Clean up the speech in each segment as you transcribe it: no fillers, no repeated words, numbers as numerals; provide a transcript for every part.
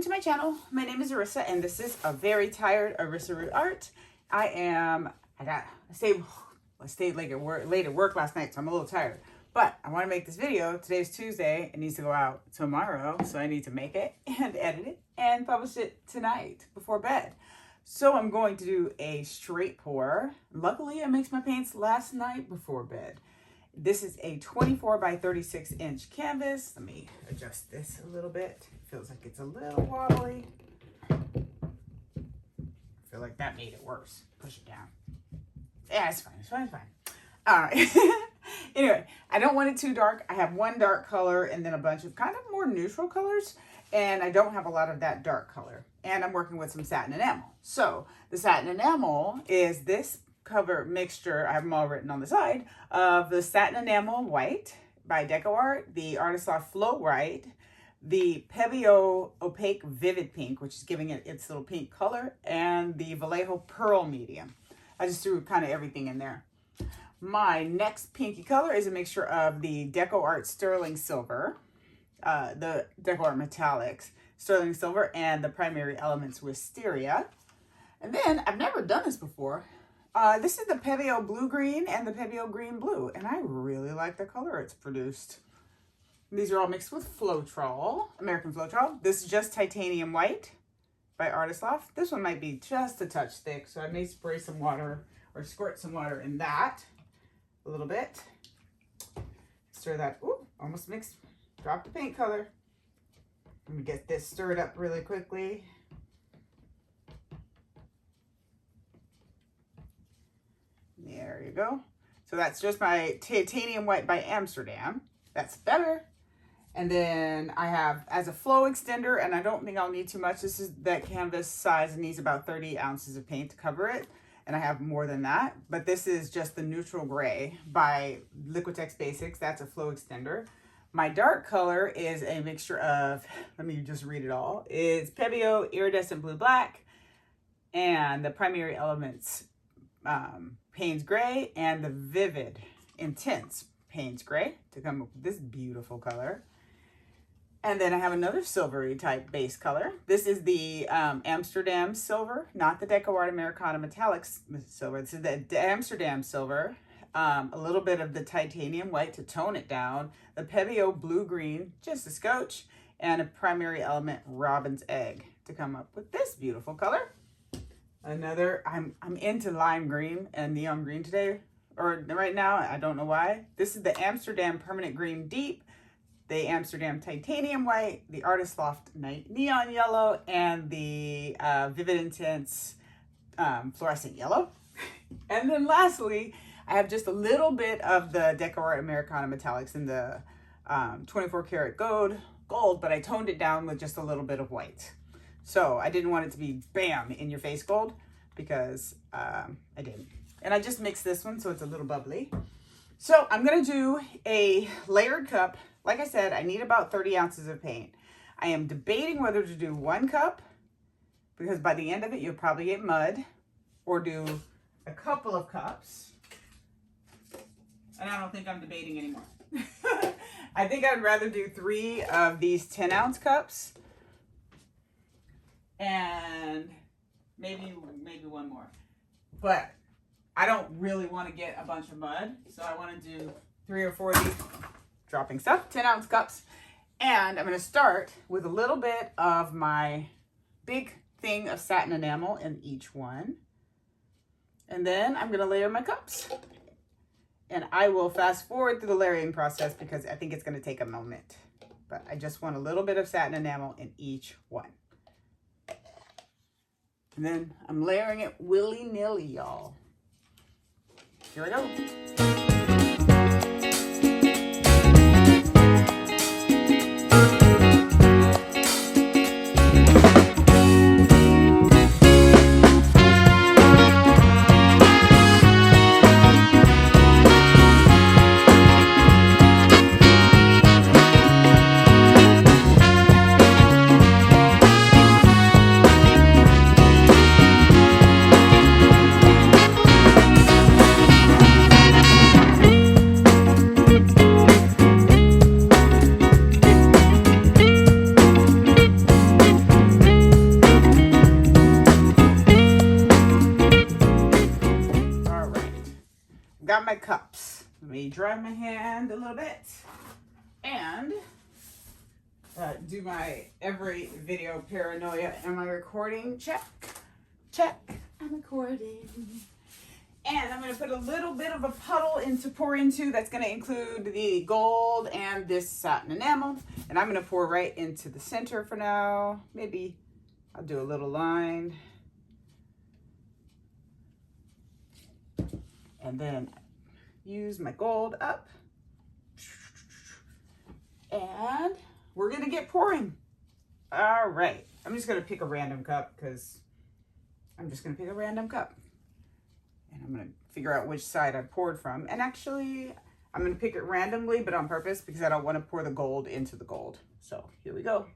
welcome to my channel. My name is Arissa and this is a very tired arisarooart. I stayed late at work last night, so I'm a little tired. But I want to make this video. Today's Tuesday. It needs to go out tomorrow, so I need to make it and edit it and publish it tonight before bed. So I'm going to do a straight pour. Luckily, I mixed my paints last night before bed. This is a 24 by 36 inch canvas. Let me adjust this a little bit. It feels like it's a little wobbly. I feel like that made it worse. Push it down. Yeah, it's fine. It's fine. It's fine. All right. Anyway, I don't want it too dark. I have one dark color and then a bunch of kind of more neutral colors. And I don't have a lot of that dark color. And I'm working with some satin enamel. So the satin enamel is this cover mixture, I have them all written on the side, of the satin enamel white by DecoArt, the Artisoft Floetrol, the Pebeo opaque vivid pink, which is giving it its little pink color, and the Vallejo pearl medium. I just threw kind of everything in there. My next pinky color is a mixture of the DecoArt sterling silver, the DecoArt metallics, sterling silver, and the primary elements wisteria. And then I've never done this before. This is the Pebeo blue green and the Pebeo green blue, and I really like the color it's produced. These are all mixed with Floetrol, American Floetrol. This is just titanium white by Artisoft. This one might be just a touch thick, so I may spray some water or squirt some water in that a little bit. Stir that. Ooh, almost mixed. Drop the paint color. Let me get this stirred up really quickly. There you go. So that's just my titanium white by Amsterdam. That's better. And then I have as a flow extender, and I don't think I'll need too much. This is that canvas size and needs about 30 ounces of paint to cover it. And I have more than that. But this is just the neutral gray by Liquitex Basics. That's a flow extender. My dark color is a mixture of, let me just read it all. It's Pebeo Iridescent Blue Black and the primary elements Payne's Gray and the Vivid Intense Payne's Gray to come up with this beautiful color. And then I have another silvery type base color. This is the Amsterdam silver, not the DecoArt Americana Metallics silver. This is the Amsterdam silver. A little bit of the titanium white to tone it down. The Pebeo blue green, just a scotch, and a primary element robin's egg to come up with this beautiful color. Another, I'm into lime green and neon green today, or right now, I don't know why. This is the Amsterdam Permanent Green Deep, the Amsterdam Titanium White, the Artisoft Neon Yellow, and the Vivid Intense Fluorescent Yellow. And then lastly, I have just a little bit of the DecoArt Americana Metallics in the 24 karat gold, but I toned it down with just a little bit of white. So I didn't want it to be bam in your face gold because I didn't. And I just mixed this one so it's a little bubbly. So I'm going to do a layered cup. Like I said, I need about 30 ounces of paint. I am debating whether to do 1 cup because by the end of it you'll probably get mud, or do a couple of cups. And I don't think I'm debating anymore. I think I'd rather do 3 of these 10-ounce cups. And maybe 1 more. But I don't really want to get a bunch of mud. So I want to do 3 or 4 of these, dropping stuff, 10-ounce cups. And I'm going to start with a little bit of my big thing of satin enamel in each one. And then I'm going to layer my cups. And I will fast forward through the layering process because I think it's going to take a moment. But I just want a little bit of satin enamel in each one. And then I'm layering it willy-nilly, y'all. Here we go. got my cups. Let me dry my hand a little bit and do my every video paranoia. Am I recording? Check. Check. I'm recording. And I'm going to put a little bit of a puddle to pour into. That's going to include the gold and this satin enamel. And I'm going to pour right into the center for now. Maybe I'll do a little line. And then use my gold up. And we're going to get pouring. All right. I'm just going to pick a random cup because I'm just going to pick a random cup. And I'm going to figure out which side I poured from. And actually, I'm going to pick it randomly, but on purpose because I don't want to pour the gold into the gold. So here we go.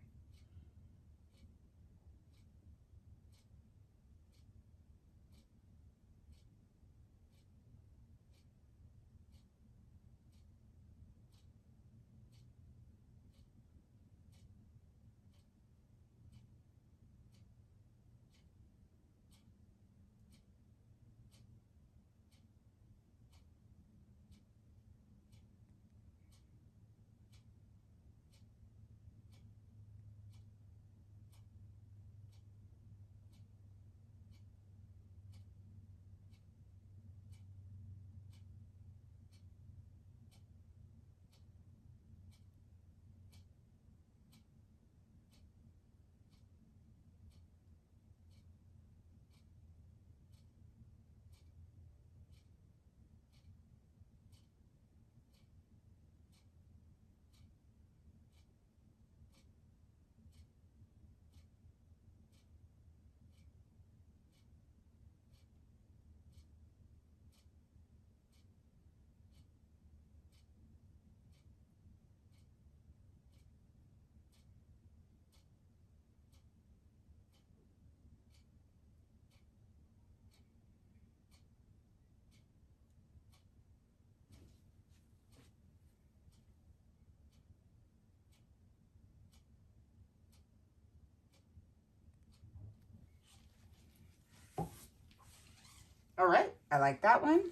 All right, I like that one.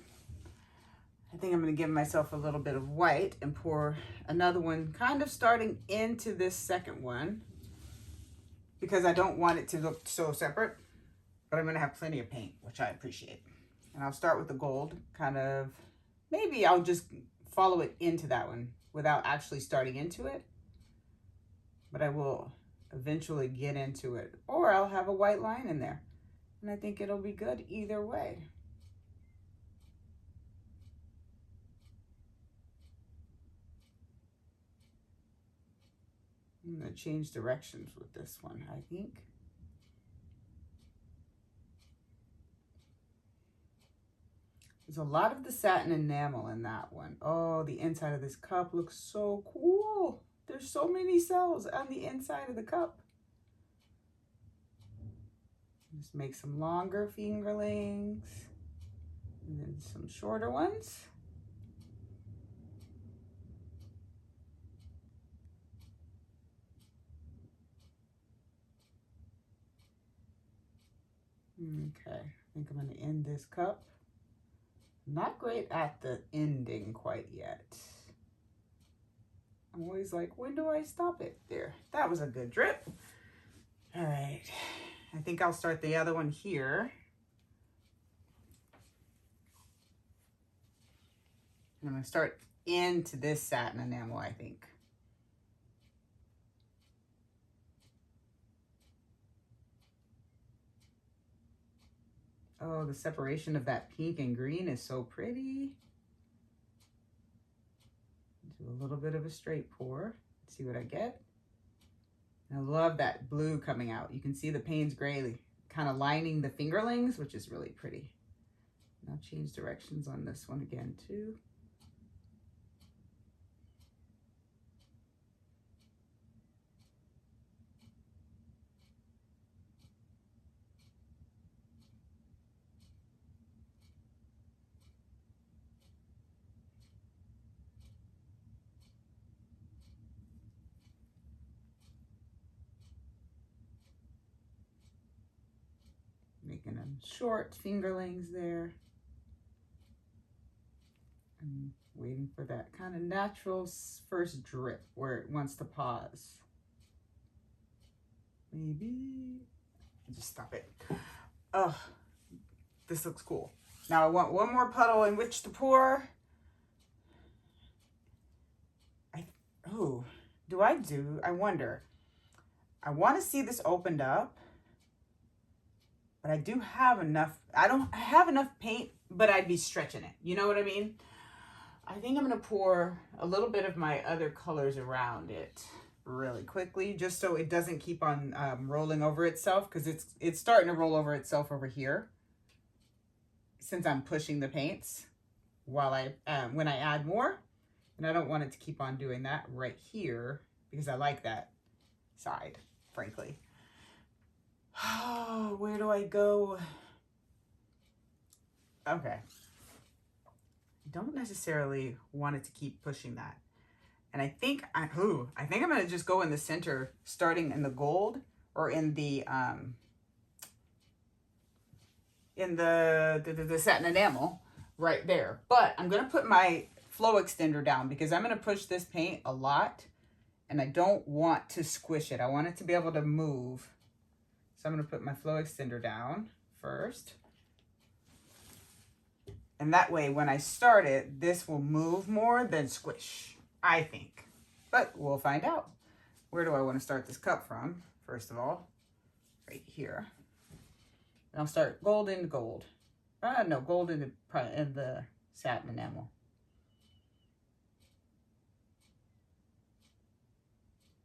I think I'm going to give myself a little bit of white and pour another one kind of starting into this second one because I don't want it to look so separate, but I'm going to have plenty of paint, which I appreciate. And I'll start with the gold, kind of, maybe I'll just follow it into that one without actually starting into it, but I will eventually get into it, or I'll have a white line in there. And I think it'll be good either way. I'm going to change directions with this one, I think. There's a lot of the satin enamel in that one. Oh, the inside of this cup looks so cool. There's so many cells on the inside of the cup. Just make some longer fingerlings and then some shorter ones. Okay, I think I'm going to end this cup. Not great at the ending quite yet. I'm always like, when do I stop it? There, that was a good drip. All right, I think I'll start the other one here. I'm going to start into this satin enamel, I think. Oh, the separation of that pink and green is so pretty. Do a little bit of a straight pour. See what I get. I love that blue coming out. You can see the Payne's Gray kind of lining the fingerlings, which is really pretty. And I'll change directions on this one again too. Making them short fingerlings there. Waiting for that kind of natural first drip where it wants to pause. Maybe just stop it. Oh, this looks cool. Now I want one more puddle in which to pour. I wonder. I want to see this opened up, but I do have enough. I have enough paint, but I'd be stretching it. You know what I mean? I think I'm going to pour a little bit of my other colors around it really quickly, just so it doesn't keep on rolling over itself, because it's starting to roll over itself over here since I'm pushing the paints while when I add more, and I don't want it to keep on doing that right here because I like that side, frankly. Oh, where do I go? Okay. I don't necessarily want it to keep pushing that. And I think I'm going to just go in the center, starting in the gold or in the satin enamel right there. But I'm going to put my flow extender down because I'm going to push this paint a lot and I don't want to squish it. I want it to be able to move. So I'm going to put my flow extender down first. And that way, when I start it, this will move more than squish, I think. But we'll find out. Where do I want to start this cup from? First of all, right here. And I'll start gold into gold. No, gold in the satin enamel.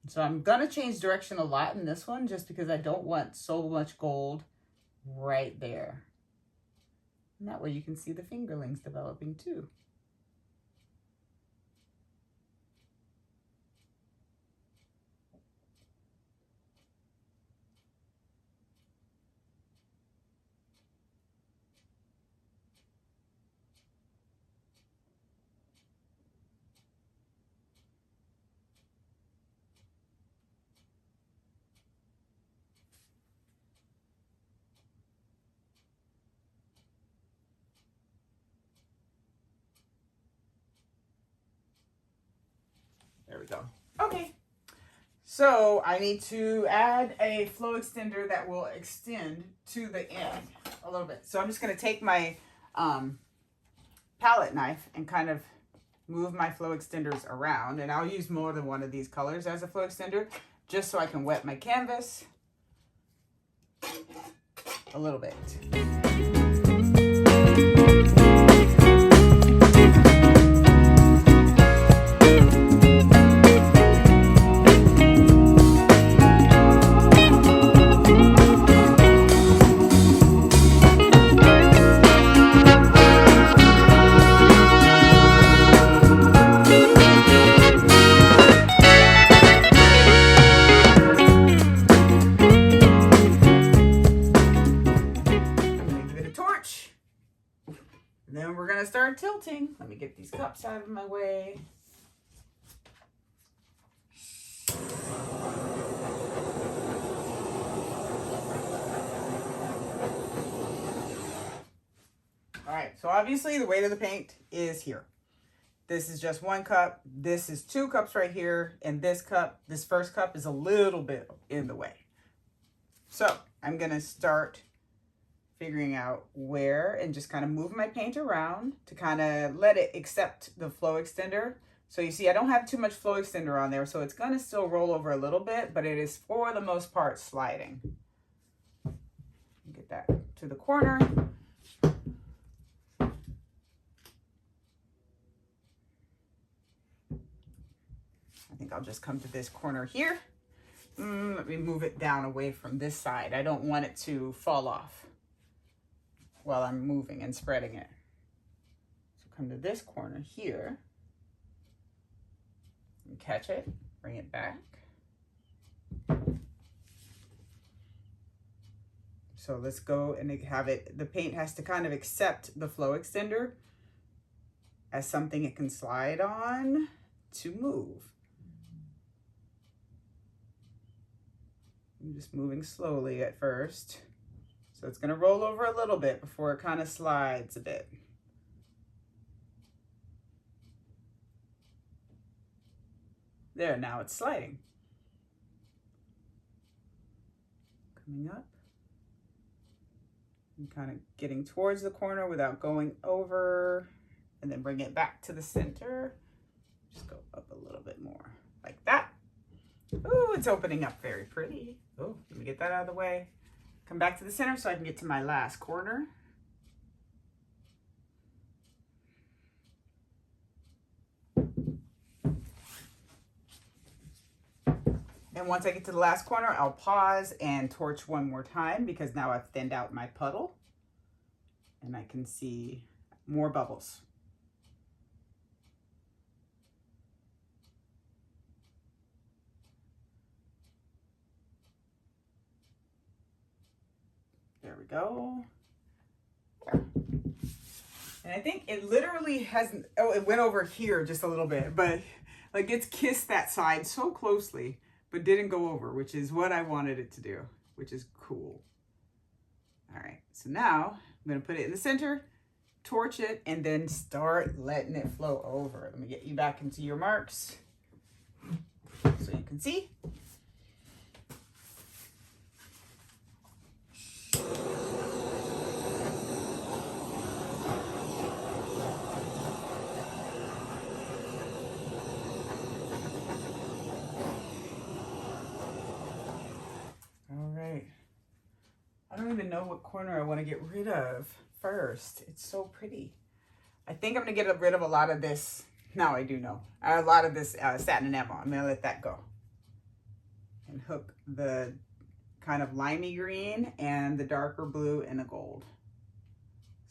So I'm going to change direction a lot in this one just because I don't want so much gold right there. And that way you can see the fingerlings developing too. There we go. Okay. So I need to add a flow extender that will extend to the end a little bit. So I'm just going to take my palette knife and kind of move my flow extenders around. And I'll use more than one of these colors as a flow extender just so I can wet my canvas a little bit. Then we're going to start tilting. Let me get these cups out of my way. All right, so obviously the weight of the paint is here. This is just one cup. This is 2 cups right here. And this cup, this first cup is a little bit in the way. So I'm going to start figuring out where and just kind of move my paint around to kind of let it accept the flow extender. So you see, I don't have too much flow extender on there, so it's going to still roll over a little bit, but it is for the most part sliding. Get that to the corner. I think I'll just come to this corner here. Let me move it down away from this side. I don't want it to fall off while I'm moving and spreading it. So come to this corner here and catch it, bring it back. So let's go and have it, the paint has to kind of accept the flow extender as something it can slide on to move. I'm just moving slowly at first. So it's going to roll over a little bit before it kind of slides a bit. There, now it's sliding. Coming up. And kind of getting towards the corner without going over. And then bring it back to the center. Just go up a little bit more, like that. Ooh, it's opening up very pretty. Oh, let me get that out of the way. Come back to the center so I can get to my last corner. And once I get to the last corner, I'll pause and torch one more time because now I've thinned out my puddle and I can see more bubbles. There we go. There. And I think it literally hasn't, oh, it went over here just a little bit, but like it's kissed that side so closely, but didn't go over, which is what I wanted it to do, which is cool. All right, so now I'm gonna put it in the center, torch it, and then start letting it flow over. Let me get you back into your marks so you can see. I don't even know what corner I want to get rid of first. It's so pretty. I think I'm going to get rid of a lot of this. Now I do know. A lot of this satin enamel. I'm going to let that go. And hook the kind of limey green and the darker blue and the gold.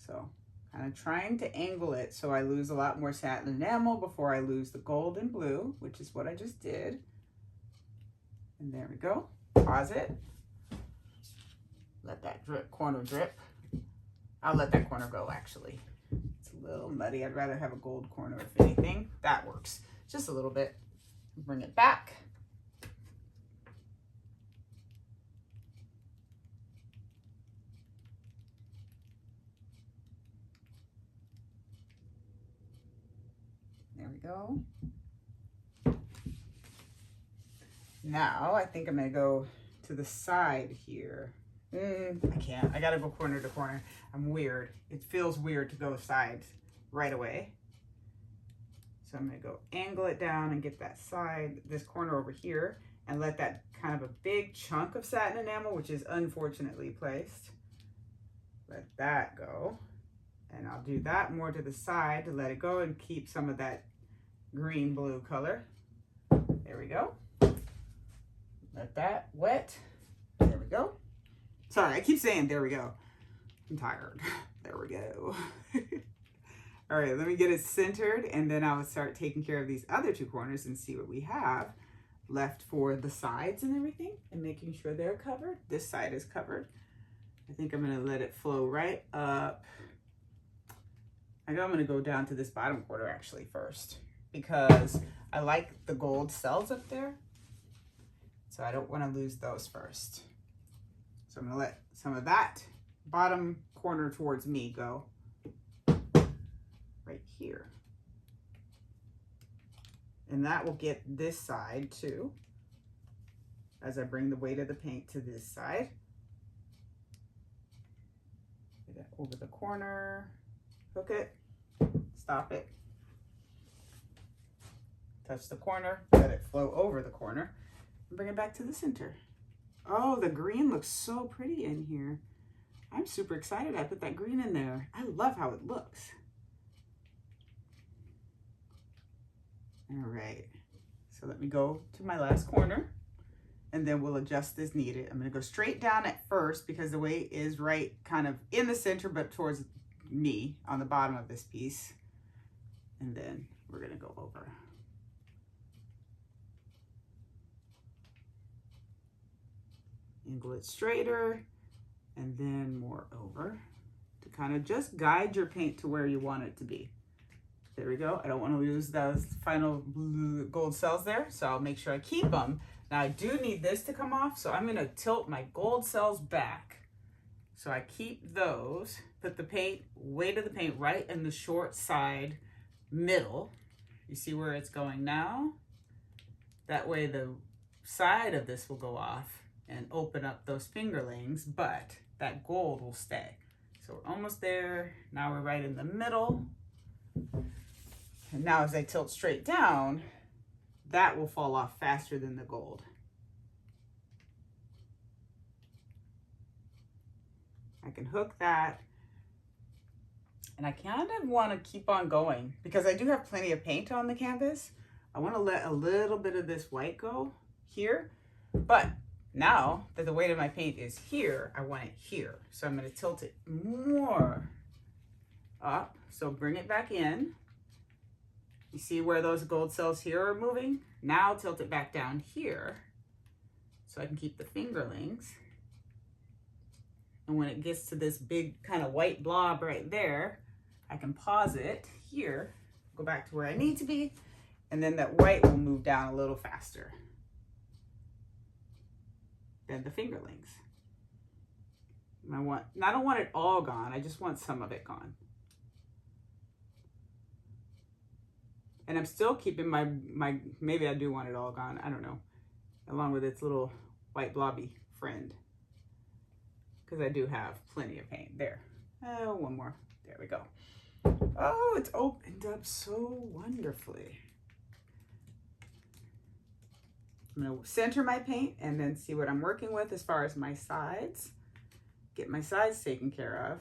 So kind of trying to angle it so I lose a lot more satin enamel before I lose the gold and blue, which is what I just did. And there we go. Pause it. Let that corner drip. I'll let that corner go, actually. It's a little muddy. I'd rather have a gold corner, if anything. That works. Just a little bit. Bring it back. There we go. Now, I think I'm going to go to the side here. I can't. I gotta go corner to corner. I'm weird. It feels weird to go sides right away. So I'm gonna go angle it down and get that side, this corner over here, and let that kind of a big chunk of satin enamel, which is unfortunately placed, let that go. And I'll do that more to the side to let it go and keep some of that green blue color. There we go. Let that wet. There we go. Sorry, I keep saying there we go. I'm tired. There we go. All right, let me get it centered and then I'll start taking care of these other two corners and see what we have left for the sides and everything and making sure they're covered. This side is covered. I think I'm gonna let it flow right up. I think I'm gonna go down to this bottom quarter actually first because I like the gold cells up there. So I don't wanna lose those first. So I'm gonna let some of that bottom corner towards me go right here. And that will get this side too, as I bring the weight of the paint to this side. Get it over the corner, hook it, stop it, touch the corner, let it flow over the corner, and bring it back to the center. Oh, the green looks so pretty in here. I'm super excited I put that green in there. I love how it looks. All right, so let me go to my last corner and then we'll adjust as needed. I'm gonna go straight down at first because the weight is right kind of in the center, but towards me on the bottom of this piece. And then we're gonna go over. Angle it straighter and then more over to kind of just guide your paint to where you want it to be. There we go. I don't want to lose those final blue gold cells there, so I'll make sure I keep them. Now I do need this to come off, so I'm going to tilt my gold cells back. So I keep those, put the paint, weight of the paint right in the short side middle. You see where it's going now? That way the side of this will go off and open up those fingerlings, but that gold will stay. So we're almost there. Now we're right in the middle. And now as I tilt straight down, that will fall off faster than the gold. I can hook that. And I kind of want to keep on going because I do have plenty of paint on the canvas. I want to let a little bit of this white go here, but now that the weight of my paint is here, I want it here. So I'm going to tilt it more up. So bring it back in. You see where those gold cells here are moving? Now tilt it back down here so I can keep the fingerlings. And when it gets to this big kind of white blob right there, I can pause it here, go back to where I need to be, and then that white will move down a little faster than the fingerlings. And I don't want it all gone, I just want some of it gone. And I'm still keeping my maybe I do want it all gone, I don't know, along with its little white blobby friend. Because I do have plenty of paint. There. Oh, one more. There we go. Oh, it's opened up so wonderfully. I'm going to center my paint and then see what I'm working with as far as my sides. Get my sides taken care of.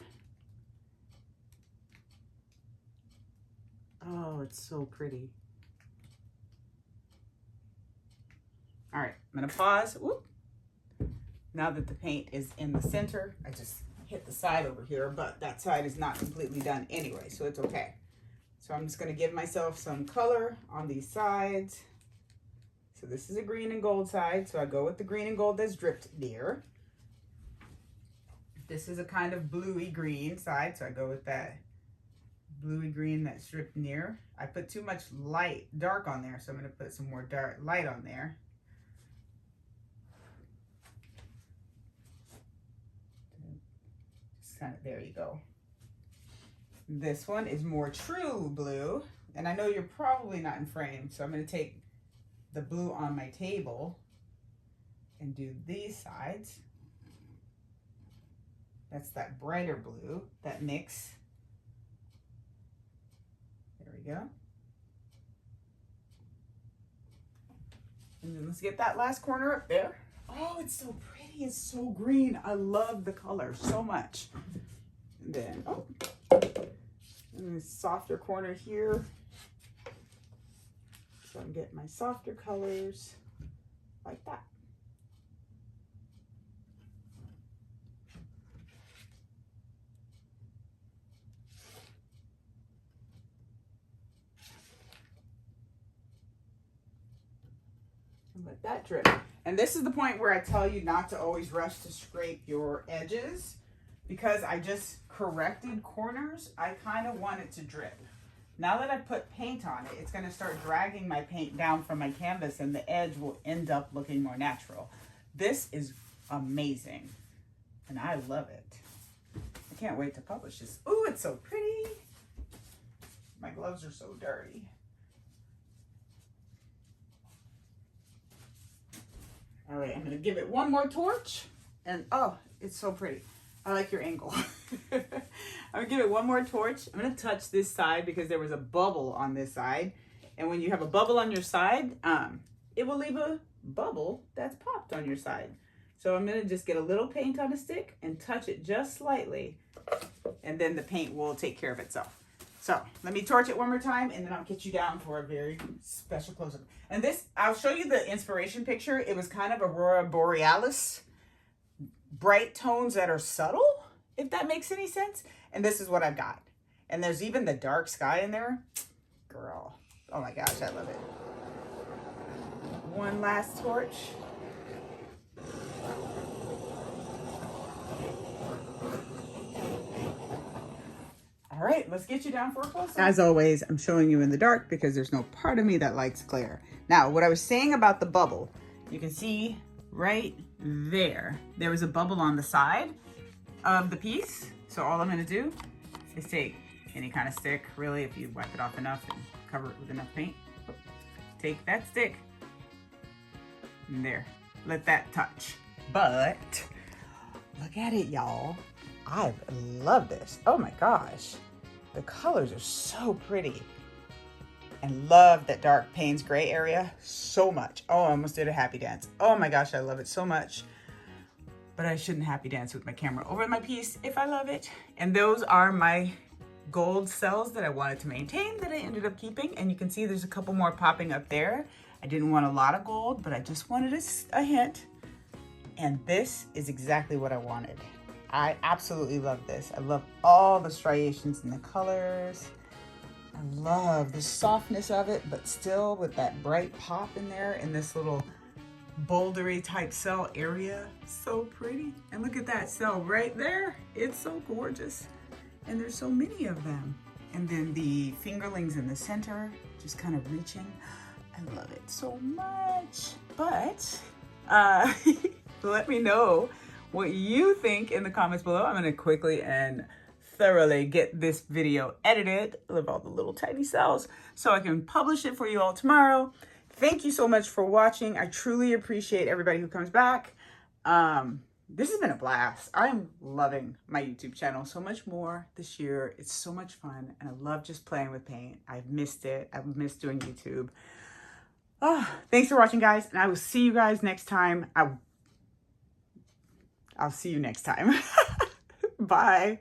Oh, it's so pretty. All right, I'm going to pause. Whoop. Now that the paint is in the center, I just hit the side over here, but that side is not completely done anyway, so it's okay. So I'm just going to give myself some color on these sides. So this is a green and gold side, so I go with the green and gold that's dripped near. This is a kind of bluey green side, so I go with that bluey green that's dripped near. I put too much dark on there, so I'm going to put some more dark light on there. Kind of, there you go. This one is more true blue, and I know you're probably not in frame, so I'm going to take the blue on my table and do these sides. That's that brighter blue, that mix. There we go. And then let's get that last corner up there. Oh, it's so pretty. It's so green. I love the color so much. And then, oh, and this softer corner here. So I'm getting my softer colors like that. And let that drip. And this is the point where I tell you not to always rush to scrape your edges, because I just corrected corners. I kind of want it to drip. Now that I put paint on it, it's going to start dragging my paint down from my canvas and the edge will end up looking more natural. This is amazing and I love it. I can't wait to publish this. Ooh, it's so pretty. My gloves are so dirty. All right, I'm gonna give it one more torch, and oh, it's so pretty. I like your angle. I'm gonna give it one more torch. I'm gonna touch this side because there was a bubble on this side, and when you have a bubble on your side, it will leave a bubble that's popped on your side. So I'm gonna just get a little paint on a stick and touch it just slightly, and then the paint will take care of itself. So let me torch it one more time, and then I'll get you down for a very special close-up. And this, I'll show you the inspiration picture. It was kind of Aurora Borealis, bright tones that are subtle, if that makes any sense. And this is what I've got. And there's even the dark sky in there. Girl, oh my gosh, I love it. One last torch. All right, let's get you down for a close-up. As always, I'm showing you in the dark because there's no part of me that likes glare. Now, what I was saying about the bubble, you can see right there, there was a bubble on the side of the piece. So all I'm gonna do is take any kind of stick, really, if you wipe it off enough and cover it with enough paint. Take that stick And there, let that touch. But look at it, y'all. I love this. Oh my gosh. The colors are so pretty. And love that dark Payne's gray area so much. Oh, I almost did a happy dance. Oh my gosh, I love it so much. But I shouldn't happy dance with my camera over my piece if I love it. And those are my gold cells that I wanted to maintain that I ended up keeping. And you can see there's a couple more popping up there. I didn't want a lot of gold, but I just wanted a hint. And this is exactly what I wanted. I absolutely love this. I love all the striations and the colors. I love the softness of it, but still with that bright pop in there in this little bouldery type cell area. So pretty. And look at that cell right there. It's so gorgeous. And there's so many of them. And then the fingerlings in the center, just kind of reaching. I love it so much. But let me know what you think in the comments below. I'm gonna quickly and thoroughly get this video edited with all the little tiny cells so I can publish it for you all tomorrow. Thank you so much for watching. I truly appreciate everybody who comes back. This has been a blast. I am loving my YouTube channel so much more this year. It's so much fun and I love just playing with paint. I've missed it. I've missed doing YouTube. Thanks for watching, guys, and I will see you guys next time. I'll see you next time. Bye.